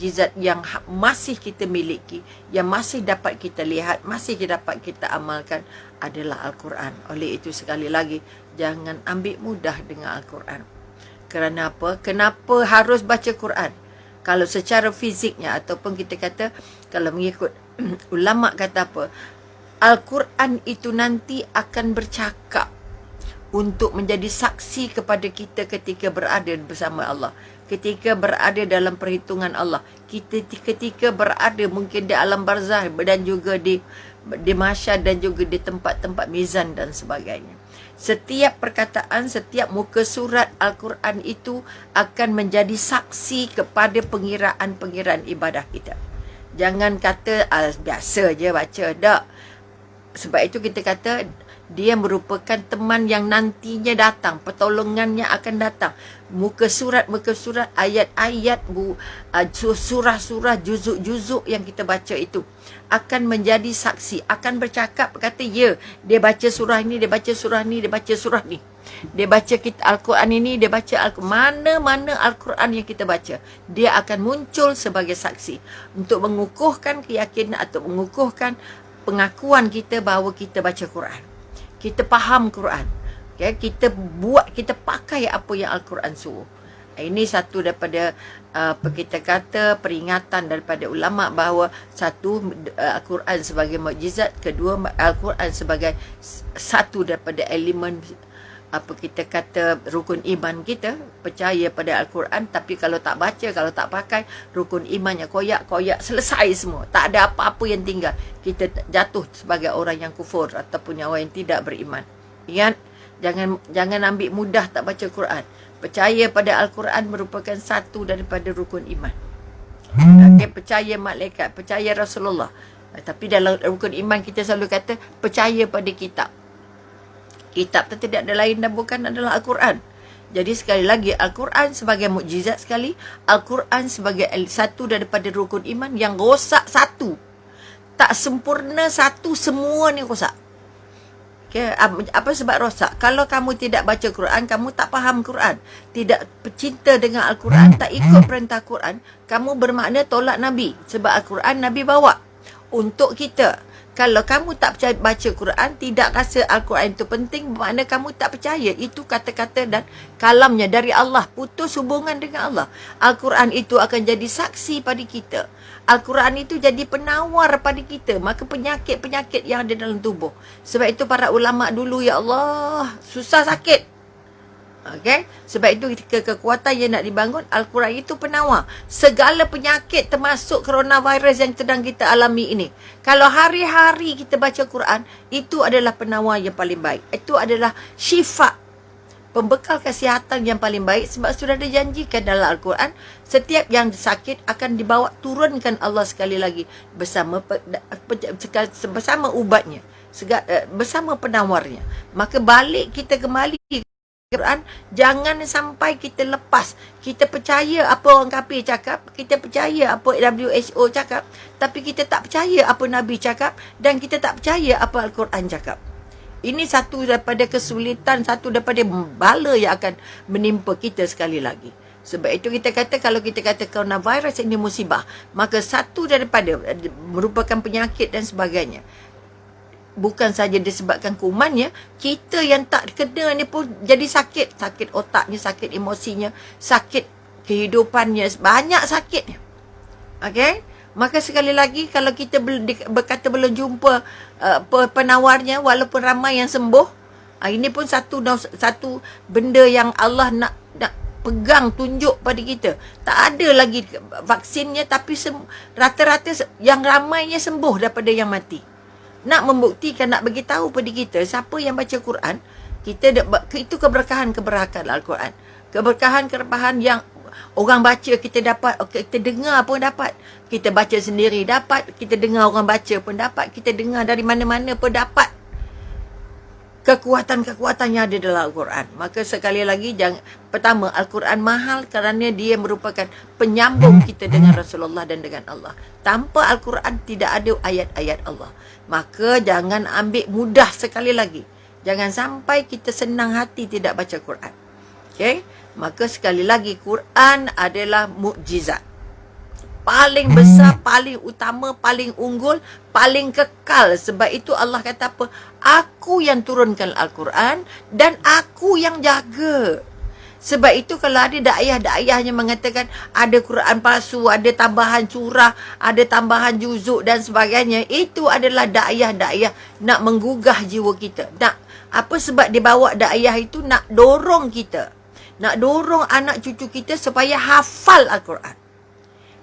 mukjizat yang masih kita miliki, yang masih dapat kita lihat, masih dapat kita amalkan adalah Al-Quran. Oleh itu sekali lagi, jangan ambil mudah dengan Al-Quran. Kerana apa? Kenapa harus baca Quran? Kalau secara fiziknya ataupun kita kata, kalau mengikut ulama kata apa? Al-Quran itu nanti akan bercakap untuk menjadi saksi kepada kita ketika berada bersama Allah, ketika berada dalam perhitungan Allah, kita ketika berada mungkin di alam barzah dan juga di mahsyar dan juga di tempat-tempat mizan dan sebagainya. Setiap perkataan, setiap muka surat Al-Quran itu akan menjadi saksi kepada pengiraan-pengiraan ibadah kita. Jangan kata biasa je baca, tak. Sebab itu kita kata dia merupakan teman yang nantinya datang, pertolongannya akan datang. Muka surat, ayat-ayat, surah-surah, juzuk-juzuk yang kita baca itu akan menjadi saksi, akan bercakap, kata ya, dia baca surah ni, dia baca surah ni, dia baca surah ni. Dia baca Al-Quran ini, dia baca mana-mana Al-Quran yang kita baca, dia akan muncul sebagai saksi untuk mengukuhkan keyakinan atau mengukuhkan pengakuan kita bahawa kita baca Quran. Kita faham Quran. Okay? Kita pakai apa yang Al-Quran suruh. Ini satu daripada kita kata peringatan daripada ulama bahawa satu, Al-Quran sebagai mukjizat, kedua, Al-Quran sebagai satu daripada elemen kita kata rukun iman kita, percaya pada Al-Quran. Tapi kalau tak baca, kalau tak pakai, rukun imannya koyak, selesai semua, tak ada apa-apa yang tinggal. Kita jatuh sebagai orang yang kufur ataupun orang yang tidak beriman. Ingat, jangan ambil mudah tak baca Quran. Percaya pada Al-Quran merupakan satu daripada rukun iman. Okay, percaya malaikat, percaya Rasulullah. Tapi dalam rukun iman kita selalu kata percaya pada kitab. Kitab itu tidak ada lain dan bukan adalah Al-Quran. Jadi sekali lagi, Al-Quran sebagai mukjizat sekali, Al-Quran sebagai satu daripada rukun iman yang rosak satu. Tak sempurna satu, semua ni rosak. Okay, apa sebab rosak? Kalau kamu tidak baca Quran, kamu tak faham Quran, tidak cinta dengan Al-Quran, tak ikut perintah Quran, kamu bermakna tolak Nabi. Sebab Al-Quran Nabi bawa untuk kita. Kalau kamu tak percaya baca Quran, tidak rasa Al-Quran itu penting, bermakna kamu tak percaya. Itu kata-kata dan kalamnya dari Allah. Putus hubungan dengan Allah. Al-Quran itu akan jadi saksi pada kita. Al-Quran itu jadi penawar pada kita. Maka penyakit-penyakit yang ada dalam tubuh. Sebab itu para ulama dulu, ya Allah, susah sakit. Okay? Sebab itu kekuatan yang nak dibangun, Al-Quran itu penawar segala penyakit, termasuk coronavirus yang sedang kita alami ini. Kalau hari-hari kita baca Quran, itu adalah penawar yang paling baik. Itu adalah syifa, pembekal kesihatan yang paling baik. Sebab sudah dijanjikan dalam Al-Quran, setiap yang sakit akan dibawa turunkan Allah sekali lagi bersama ubatnya, bersama penawarnya. Maka balik kita kembali Quran, jangan sampai kita lepas. Kita percaya apa orang kafir cakap, kita percaya apa WHO cakap, tapi kita tak percaya apa Nabi cakap, dan kita tak percaya apa Al-Quran cakap. Ini satu daripada kesulitan, satu daripada bala yang akan menimpa kita sekali lagi. Sebab itu kita kata, kalau kita kata coronavirus ini musibah, maka satu daripada merupakan penyakit dan sebagainya. Bukan saja disebabkan kumannya, kita yang tak kena ni pun jadi sakit. Sakit otaknya, sakit emosinya, sakit kehidupannya, banyak sakitnya. Okay? Maka sekali lagi, kalau kita berkata belum jumpa penawarnya, walaupun ramai yang sembuh, ini pun satu benda yang Allah nak pegang, tunjuk pada kita. Tak ada lagi vaksinnya, tapi rata-rata yang ramainya sembuh daripada yang mati. Nak membuktikan, nak bagi tahu pada kita, siapa yang baca Quran, itu keberkahan Al-Quran. Keberkahan yang orang baca kita dapat, kita dengar pun dapat. Kita baca sendiri dapat, kita dengar orang baca pun dapat, kita dengar dari mana-mana pun dapat. Kekuatan-kekuatan yang ada dalam Al-Quran. Maka sekali lagi, pertama, Al-Quran mahal kerana dia merupakan penyambung kita dengan Rasulullah dan dengan Allah. Tanpa Al-Quran tidak ada ayat-ayat Allah. Maka jangan ambil mudah sekali lagi. Jangan sampai kita senang hati tidak baca Quran. Okay? Maka sekali lagi, Quran adalah mukjizat. paling besar, paling utama, paling unggul, paling kekal. Sebab itu Allah kata apa? Aku yang turunkan Al-Quran dan aku yang jaga. Sebab itu kalau ada dakwah-dakwahnya mengatakan ada Quran palsu, ada tambahan surah, ada tambahan juzuk dan sebagainya, itu adalah dakwah-dakwah nak menggugah jiwa kita. Nak apa sebab dia bawa dakwah itu nak dorong kita. Nak dorong anak cucu kita supaya hafal Al-Quran.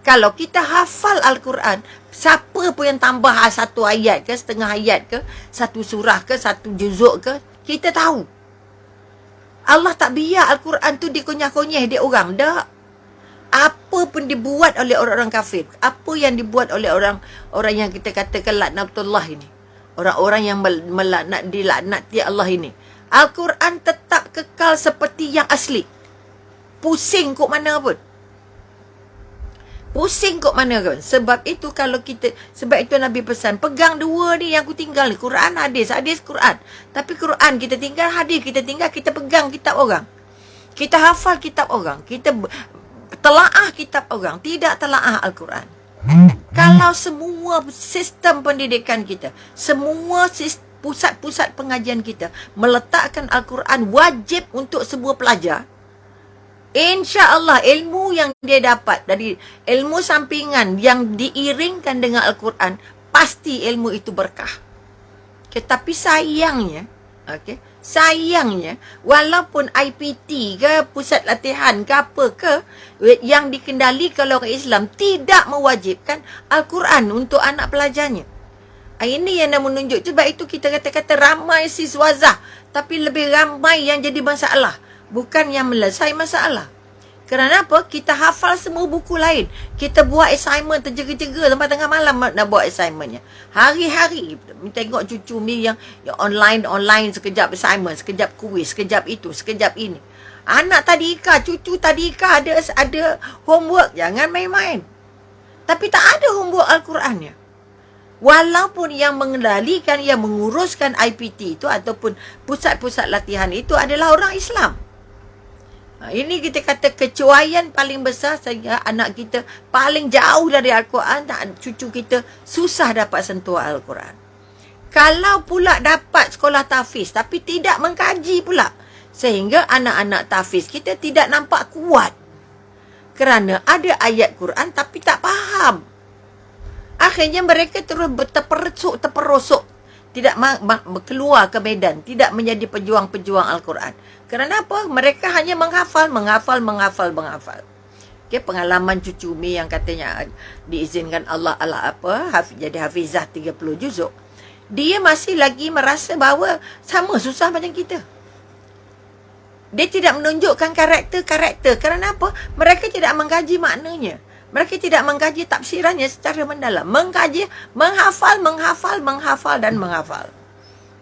Kalau kita hafal Al-Quran, siapa pun yang tambah satu ayat ke, setengah ayat ke, satu surah ke, satu juzuk ke, kita tahu. Allah tak biar Al-Quran tu dikunyah-kunyah dia orang. Tak. Apa pun dibuat oleh orang-orang kafir. Apa yang dibuat oleh orang yang kita katakan laknatullah ini. Orang-orang yang dilaknati Allah ini. Al-Quran tetap kekal seperti yang asli. Pusing kok mana pun. Pusing kok mana kan. Sebab itu kalau kita, sebab itu Nabi pesan, pegang dua ni yang aku tinggal ni. Quran, hadis, hadis, Quran. Tapi Quran kita tinggal, hadis kita tinggal, kita pegang kitab orang. Kita hafal kitab orang. Kita telaah kitab orang. Tidak telaah Al-Quran. Kalau semua sistem pendidikan kita, semua pusat-pusat pengajian kita meletakkan Al-Quran wajib untuk sebuah pelajar, InsyaAllah ilmu yang dia dapat dari ilmu sampingan yang diiringkan dengan Al-Quran, pasti ilmu itu berkah. Okay, tapi sayangnya, sayangnya, walaupun IPT ke, pusat latihan ke apa ke, yang dikendalikan oleh orang Islam, tidak mewajibkan Al-Quran untuk anak pelajarnya. Ini yang nak menunjuk. Sebab itu kita kata-kata ramai siswazah, tapi lebih ramai yang jadi masalah. Bukan yang melesai masalah. Kerana apa? Kita hafal semua buku lain. Kita buat assignment terjega-jega sampai tengah malam nak buat assignmentnya. Hari-hari tengok cucu ni yang online, sekejap assignment, sekejap kuis, sekejap itu, sekejap ini. Anak tadika, cucu tadika ada homework. Jangan main-main. Tapi tak ada homework Al-Qurannya. Walaupun yang mengendalikan, yang menguruskan IPT itu ataupun pusat-pusat latihan itu adalah orang Islam. Ini kita kata kecuaian paling besar sehingga anak kita paling jauh dari Al-Quran, cucu kita susah dapat sentuh Al-Quran. Kalau pula dapat sekolah tahfiz tapi tidak mengkaji pula, sehingga anak-anak tahfiz kita tidak nampak kuat. Kerana ada ayat Quran tapi tak faham. Akhirnya mereka terus terperosok. Tidak keluar ke medan. Tidak menjadi pejuang-pejuang Al-Quran. Kerana apa? Mereka hanya menghafal. Okay, pengalaman cucu Umi yang katanya diizinkan Allah jadi hafizah 30 juzuk. Dia masih lagi merasa bahawa sama susah macam kita. Dia tidak menunjukkan karakter. Kerana apa? Mereka tidak mengkaji maknanya. Mereka tidak mengkaji tafsirannya secara mendalam. Mengkaji, menghafal dan menghafal.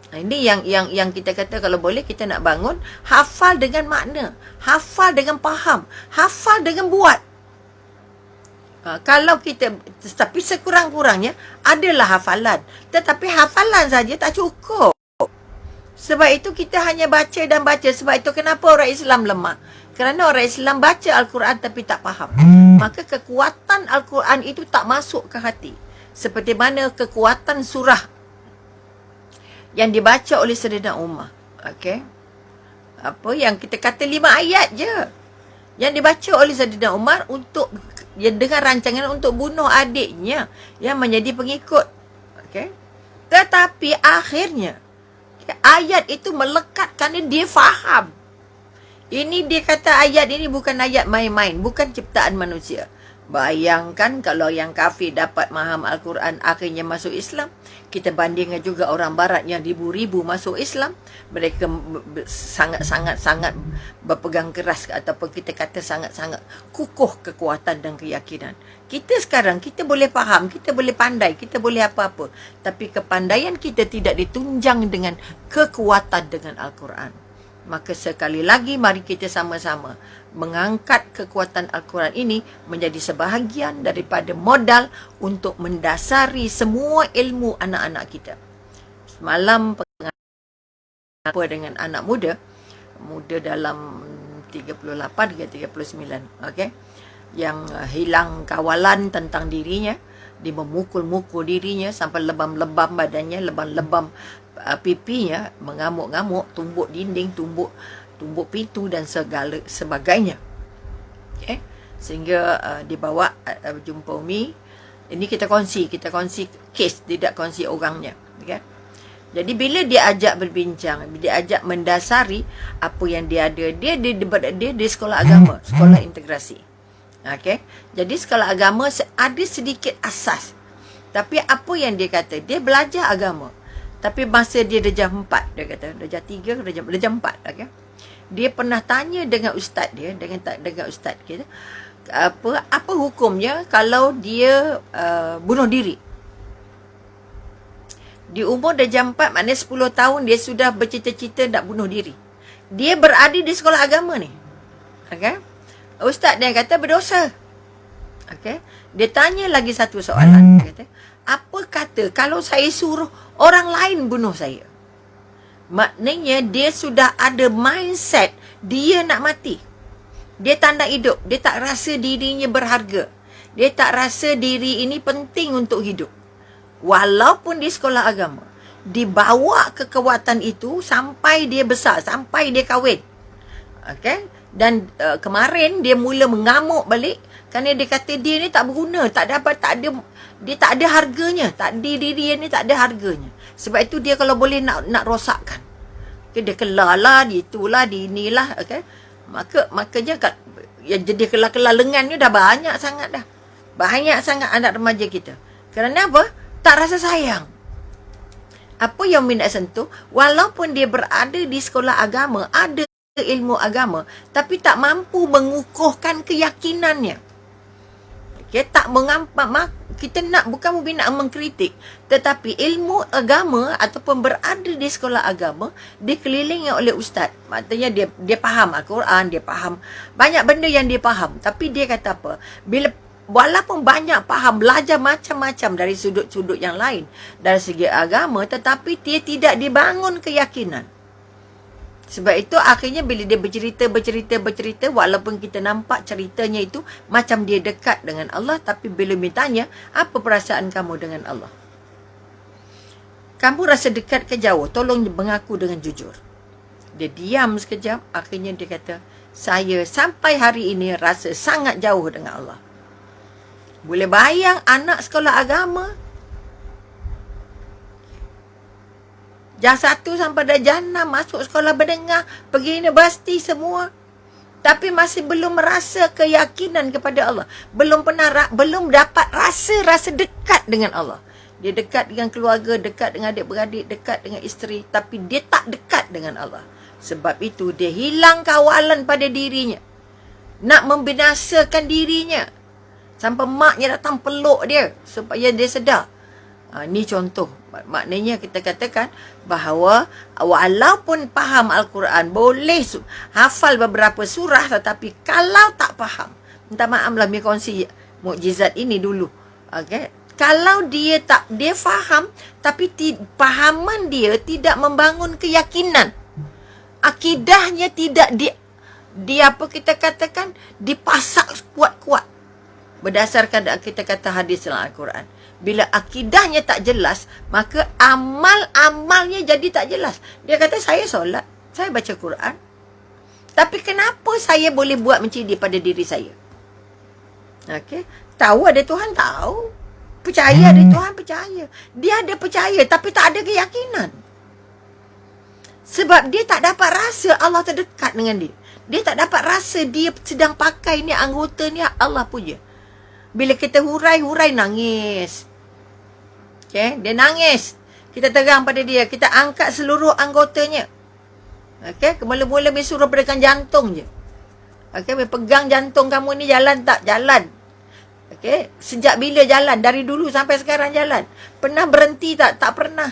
Ini yang kita kata kalau boleh kita nak bangun, hafal dengan makna, hafal dengan faham, hafal dengan buat. Kalau kita, tapi sekurang-kurangnya adalah hafalan. Tetapi hafalan saja tak cukup. Sebab itu kita hanya baca dan baca. Sebab itu kenapa orang Islam lemah? Kerana orang Islam baca Al-Quran tapi tak faham. Maka kekuatan Al-Quran itu tak masuk ke hati. Seperti mana kekuatan surah yang dibaca oleh Sayyidina Umar. Okey. Apa yang kita kata 5 ayat je. Yang dibaca oleh Sayyidina Umar untuk dengan rancangan untuk bunuh adiknya yang menjadi pengikut. Okey. Tetapi akhirnya ayat itu melekat kerana dia faham. Ini dia kata ayat ini bukan ayat main-main, bukan ciptaan manusia. Bayangkan kalau yang kafir dapat faham Al-Quran akhirnya masuk Islam. Kita bandingkan juga orang barat yang ribu-ribu masuk Islam. Mereka sangat-sangat berpegang keras ataupun kita kata sangat-sangat kukuh kekuatan dan keyakinan. Kita sekarang, kita boleh faham, kita boleh pandai, kita boleh apa-apa. Tapi kepandaian kita tidak ditunjang dengan kekuatan dengan Al-Quran. Maka sekali lagi mari kita sama-sama mengangkat kekuatan Al-Quran ini menjadi sebahagian daripada modal untuk mendasari semua ilmu anak-anak kita. Semalam apa dengan anak muda dalam 38 hingga 39, okey. yang hilang kawalan tentang dirinya. Dia memukul-mukul dirinya sampai lebam-lebam badannya, lebam-lebam pipinya, mengamuk-ngamuk, tumbuk dinding, tumbuk pintu dan segala sebagainya. Okay? Sehingga dibawa jumpa Umi. Ini kita kongsi kes, tidak kongsi orangnya. Okay? Jadi bila dia ajak berbincang, dia ajak mendasari apa yang dia ada, dia di sekolah agama, sekolah integrasi. Okay? Jadi sekolah agama ada sedikit asas. Tapi apa yang dia kata, dia belajar agama. Tapi masa dia darjah 4, dia kata, darjah 3 ke darjah 4. Okay? Dia pernah tanya dengan ustaz dia, dengan ustaz kita, apa hukumnya kalau dia bunuh diri. Di umur darjah 4, maknanya 10 tahun dia sudah bercita-cita nak bunuh diri. Dia berada di sekolah agama ni. Okay? Ustaz dia kata berdosa. Okay? Dia tanya lagi satu soalan. Dia kata, apa kata kalau saya suruh orang lain bunuh saya? Maknanya dia sudah ada mindset dia nak mati. Dia tak nak hidup. Dia tak rasa dirinya berharga. Dia tak rasa diri ini penting untuk hidup. Walaupun di sekolah agama, dibawa kekuatan itu sampai dia besar, sampai dia kahwin. Okay? Dan kemarin dia mula mengamuk balik kerana dia kata dia ni tak berguna, dia tak ada harganya, diri dia ni tak ada harganya. Sebab itu dia kalau boleh nak rosakkan. Okay, dia kelar lah, dia itulah, dia inilah. Okay? Makanya yang jadi kelar-kelar lengan ni dah banyak sangat dah. Banyak sangat anak remaja kita. Kerana apa? Tak rasa sayang. Apa yang Umi nak sentuh, walaupun dia berada di sekolah agama, ada ilmu agama, tapi tak mampu mengukuhkan keyakinannya. Okay, tak mengampak. Kita nak, bukan Umi nak mengkritik, tetapi ilmu agama ataupun berada di sekolah agama, dikelilingi oleh ustaz. Maksudnya dia faham Al-Quran, dia faham banyak benda yang dia faham. Tapi dia kata apa? Walaupun banyak faham, belajar macam-macam dari sudut-sudut yang lain, dari segi agama, tetapi dia tidak dibangun keyakinan. Sebab itu akhirnya bila dia bercerita, walaupun kita nampak ceritanya itu macam dia dekat dengan Allah, tapi bila ditanya, apa perasaan kamu dengan Allah? Kamu rasa dekat ke jauh? Tolong mengaku dengan jujur. Dia diam sekejap, akhirnya dia kata, saya sampai hari ini rasa sangat jauh dengan Allah. Boleh bayang anak sekolah agama, Darjah 1 sampai darjah 6 masuk sekolah menengah, pergi universiti semua. Tapi masih belum merasa keyakinan kepada Allah. Belum dapat rasa dekat dengan Allah. Dia dekat dengan keluarga, dekat dengan adik-beradik, dekat dengan isteri. Tapi dia tak dekat dengan Allah. Sebab itu dia hilang kawalan pada dirinya. Nak membinasakan dirinya. Sampai maknya datang peluk dia supaya dia sedar. Ini contoh. Maknanya kita katakan bahawa walaupun faham Al-Quran, boleh hafal beberapa surah, tetapi kalau tak faham, minta maaflah saya kongsi mukjizat ini dulu. Okay? Kalau dia faham, tapi pahaman dia tidak membangun keyakinan. Akidahnya tidak apa kita katakan, dipasak kuat-kuat. Berdasarkan kita kata hadis dalam Al-Quran. Bila akidahnya tak jelas, maka amalnya jadi tak jelas. Dia kata, saya solat, saya baca Quran. Tapi kenapa saya boleh buat macam ini pada diri saya? Okay? Tahu ada Tuhan, tahu. Percaya ada Tuhan, percaya. Dia ada percaya, tapi tak ada keyakinan. Sebab dia tak dapat rasa Allah terdekat dengan dia. Dia tak dapat rasa dia sedang pakai ni, anggota ni Allah punya. Bila kita hurai-hurai, nangis. Okay? Dia nangis. Kita terang pada dia. Kita angkat seluruh anggotanya. Okay? Mula-mula dia suruh berikan jantung je. Okay? Pegang jantung kamu ni, jalan tak? Jalan. Okay? Sejak bila jalan? Dari dulu sampai sekarang jalan. Pernah berhenti tak? Tak pernah.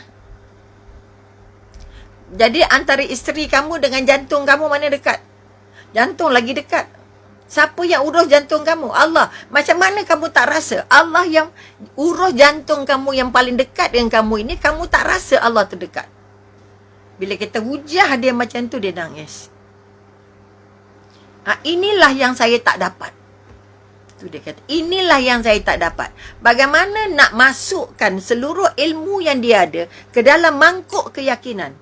Jadi antara isteri kamu dengan jantung kamu mana dekat? Jantung lagi dekat. Siapa yang urus jantung kamu? Allah. Macam mana kamu tak rasa? Allah yang urus jantung kamu yang paling dekat dengan kamu ini, kamu tak rasa Allah terdekat. Bila kita hujah dia macam tu, dia nangis. Inilah yang saya tak dapat. tu dia kata, inilah yang saya tak dapat. Bagaimana nak masukkan seluruh ilmu yang dia ada ke dalam mangkuk keyakinan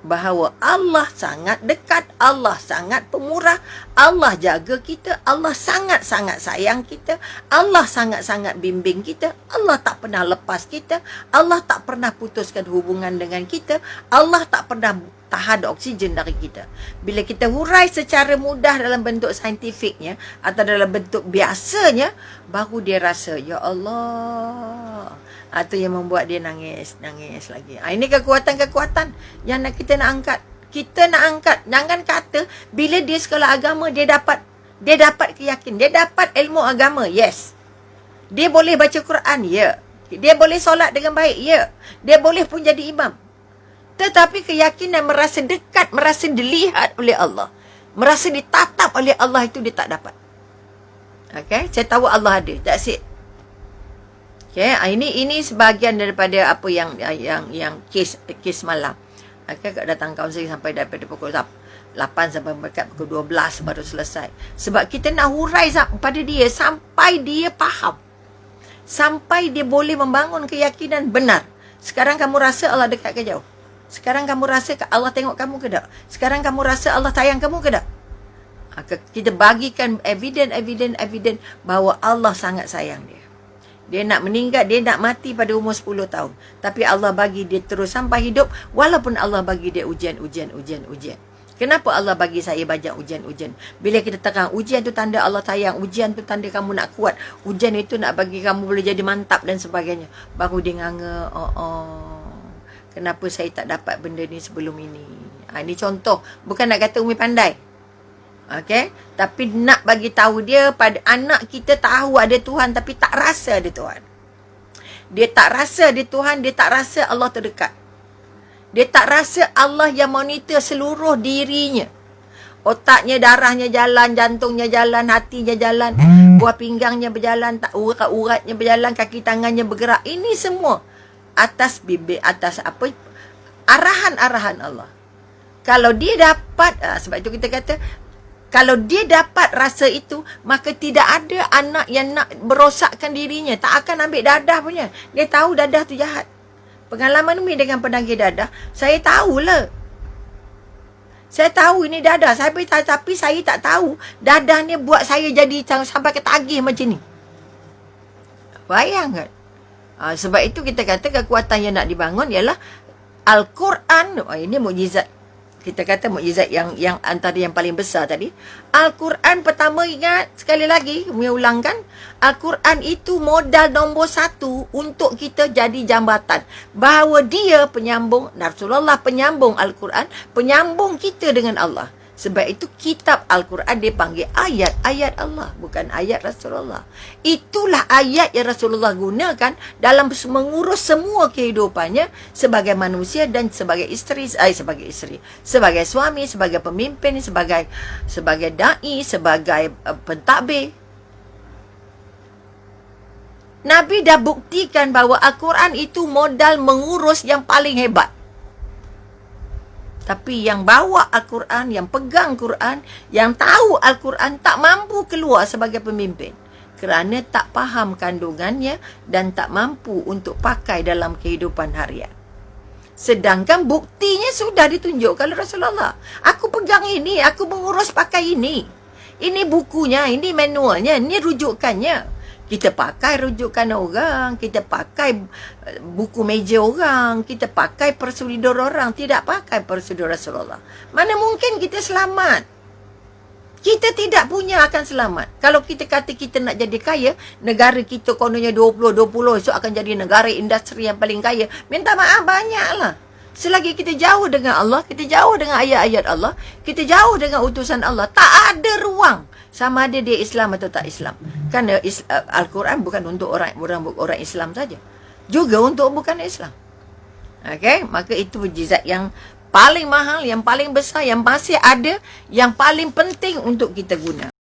bahawa Allah sangat dekat, Allah sangat pemurah, Allah jaga kita, Allah sangat-sangat sayang kita, Allah sangat-sangat bimbing kita, Allah tak pernah lepas kita, Allah tak pernah putuskan hubungan dengan kita, Allah tak pernah tahan oksigen dari kita. Bila kita hurai secara mudah dalam bentuk saintifiknya atau dalam bentuk biasanya, baru dia rasa, ya Allah. Itu yang membuat dia nangis lagi. Ini kekuatan-kekuatan yang kita nak angkat. Kita nak angkat. Jangan kata bila dia sekolah agama dia dapat keyakinan, dia dapat ilmu agama. Yes. Dia boleh baca Quran, ya. Dia boleh solat dengan baik, ya. Dia boleh pun jadi imam. Tetapi keyakinan merasa dekat, merasa dilihat oleh Allah, merasa ditatap oleh Allah, itu dia tak dapat. Okay, saya tahu Allah ada. That's it. Okay, ini sebahagian daripada apa yang kes malam. Okay, datang kaunseling sampai daripada pukul 8 sampai dekat pukul 12 baru selesai. Sebab kita nak hurai pada dia sampai dia faham. Sampai dia boleh membangun keyakinan benar. Sekarang kamu rasa Allah dekat ke jauh? Sekarang kamu rasa Allah tengok kamu ke tak? Sekarang kamu rasa Allah sayang kamu ke tak? Kita bagikan evidence bahawa Allah sangat sayang dia. Dia nak meninggal, dia nak mati pada umur 10 tahun. Tapi Allah bagi dia terus sampai hidup, walaupun Allah bagi dia ujian. Kenapa Allah bagi saya banyak ujian? Bila kita terang, ujian tu tanda Allah sayang, ujian tu tanda kamu nak kuat, ujian itu nak bagi kamu boleh jadi mantap dan sebagainya. Baru dia nganga, kenapa saya tak dapat benda ni sebelum ini? Ini contoh, bukan nak kata Umi pandai. Okay, tapi nak bagi tahu dia pada anak kita tahu ada Tuhan tapi tak rasa ada Tuhan. Dia tak rasa ada Tuhan, dia tak rasa Allah terdekat. Dia tak rasa Allah yang monitor seluruh dirinya. Otaknya, darahnya jalan, jantungnya jalan, hatinya jalan, buah pinggangnya berjalan, urat-uratnya berjalan, kaki tangannya bergerak. Ini semua atas bibir, atas apa? Arahan-arahan Allah. Kalau dia dapat, sebab itu kita kata, kalau dia dapat rasa itu, maka tidak ada anak yang nak merosakkan dirinya. Tak akan ambil dadah punya. Dia tahu dadah tu jahat. Pengalaman Umi dengan penagih dadah, saya tahulah. Saya tahu ini dadah. Tapi saya tak tahu dadah ni buat saya jadi sampai ketagih macam ni. Bayang kan? Sebab itu kita kata kekuatan yang nak dibangun ialah Al-Quran. Ini mukjizat. Kita kata mukjizat yang antara yang paling besar tadi. Al-Quran pertama, ingat sekali lagi, Umi ulangkan, Al-Quran itu modal nombor 1 untuk kita jadi jambatan. Bahawa dia penyambung, Rasulullah penyambung Al-Quran, penyambung kita dengan Allah. Sebab itu kitab Al-Quran dipanggil ayat-ayat Allah, bukan ayat Rasulullah. Itulah ayat yang Rasulullah gunakan dalam mengurus semua kehidupannya sebagai manusia dan sebagai isteri, sebagai suami, sebagai pemimpin, sebagai dai, sebagai pentadbir. Nabi dah buktikan bahawa Al-Quran itu modal mengurus yang paling hebat. Tapi yang bawa Al-Quran, yang pegang Quran, yang tahu Al-Quran tak mampu keluar sebagai pemimpin. Kerana tak faham kandungannya dan tak mampu untuk pakai dalam kehidupan harian. Sedangkan buktinya sudah ditunjukkan oleh Rasulullah. Aku pegang ini, aku mengurus pakai ini. Ini bukunya, ini manualnya, ini rujukannya. Kita pakai rujukan orang, kita pakai buku meja orang, kita pakai prosedur orang, tidak pakai prosedur Rasulullah. Mana mungkin kita selamat? Kita tidak punya akan selamat. Kalau kita kata kita nak jadi kaya, negara kita kononnya 20, esok akan jadi negara industri yang paling kaya. Minta maaf banyaklah. Selagi kita jauh dengan Allah, kita jauh dengan ayat-ayat Allah, kita jauh dengan utusan Allah, tak ada ruang sama ada dia Islam atau tak Islam. Kerana Al-Quran bukan untuk orang Islam saja, juga untuk bukan Islam. Okay? Maka itu mukjizat yang paling mahal, yang paling besar, yang masih ada, yang paling penting untuk kita guna.